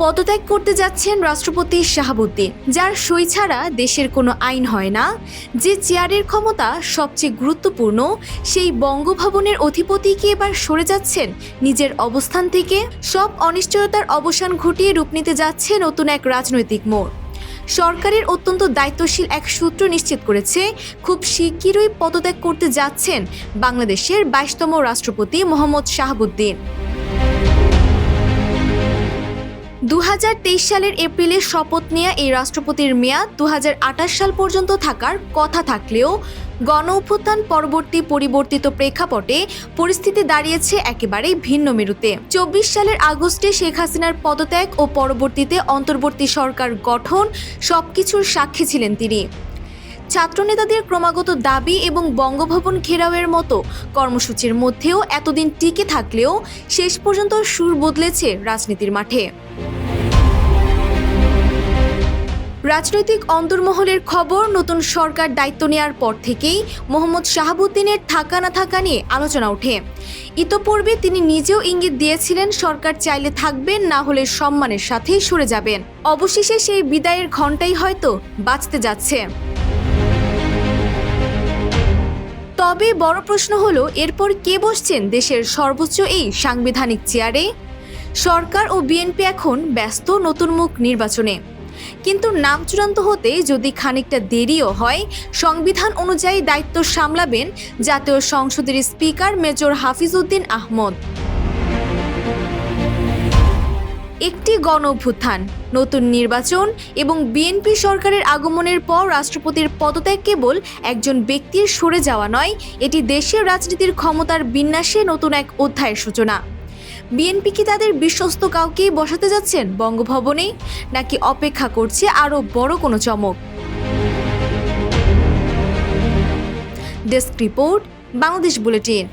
পদত্যাগ করতে যাচ্ছেন রাষ্ট্রপতি শাহাবুদ্দিন, যার সই ছাড়া দেশের কোনো আইন হয় না। যে চেয়ারের ক্ষমতা সবচেয়ে গুরুত্বপূর্ণ, সেই বঙ্গভবনের অধিপতি কি এবার সরে যাচ্ছেন নিজের অবস্থান থেকে? সব অনিশ্চয়তার অবসান ঘটিয়ে রূপ নিতে যাচ্ছে নতুন এক রাজনৈতিক মোড়। সরকারের অত্যন্ত দায়িত্বশীল এক সূত্র নিশ্চিত করেছে, খুব শিগগিরই পদত্যাগ করতে যাচ্ছেন বাংলাদেশের 22তম রাষ্ট্রপতি মোহাম্মদ শাহাবুদ্দিন। 2023 সালের এপ্রিলে শপথ নেওয়া এই রাষ্ট্রপতির মেয়াদ 2028 সাল পর্যন্ত থাকার কথা থাকলেও গণ অভ্যুত্থান পরবর্তী পরিবর্তিত প্রেক্ষাপটে পরিস্থিতি দাঁড়িয়েছে একেবারেই ভিন্ন মেরুতে। 24 সালের আগস্টে শেখ হাসিনার পদত্যাগ ও পরবর্তীতে অন্তর্বর্তী সরকার গঠন সবকিছুর সাক্ষী ছিলেন তিনি। ছাত্রনেতাদের ক্রমাগত দাবি এবং বঙ্গভবন ঘেরাওয়ের মতো কর্মসূচির মধ্যেও এতদিন টিকে থাকলেও শেষ পর্যন্ত সুর বদলেছে রাজনীতির মাঠে। রাজনৈতিক অন্দরমহলের খবর, নতুন সরকার দায়িত্ব নেওয়ার পর থেকেই মোহাম্মদ শাহাবুদ্দিনের থাকা না থাকা নিয়ে আলোচনা ওঠে। ইতোপূর্বে তিনি নিজেও ইঙ্গিত দিয়েছিলেন সরকার চাইলে থাকবেন, না হলে সম্মানের সাথেই সরে যাবেন। অবশেষে সেই বিদায়ের ঘণ্টাই হয়তো বাজতে যাচ্ছে। তবে বড় প্রশ্ন হলো, এরপর কে বসছেন দেশের সর্বোচ্চ এই সাংবিধানিক চেয়ারে? সরকার ও বিএনপি এখন ব্যস্ত নতুন মুখ নির্বাচনে, কিন্তু নাম চূড়ান্ত হতে যদি খানিকটা দেরিও হয়, সংবিধান অনুযায়ী দায়িত্ব সামলাবেন জাতীয় সংসদের স্পিকার মেজর হাফিজ উদ্দিন আহমদ। একটি গণ অভ্যুত্থান, নতুন নির্বাচন এবং বিএনপি সরকারের আগমনের পর রাষ্ট্রপতির পদত্যাগ কেবল একজন ব্যক্তির সরে যাওয়া নয়, এটি দেশের রাজনীতির ক্ষমতার বিন্যাসে নতুন এক অধ্যায়ের সূচনা। বিএনপি কি তাদের বিশ্বস্ত কাউকেই বসাতে যাচ্ছেন বঙ্গভবনে, নাকি অপেক্ষা করছে আরও বড় কোনো চমক? Desk report, Bangladesh bulletin.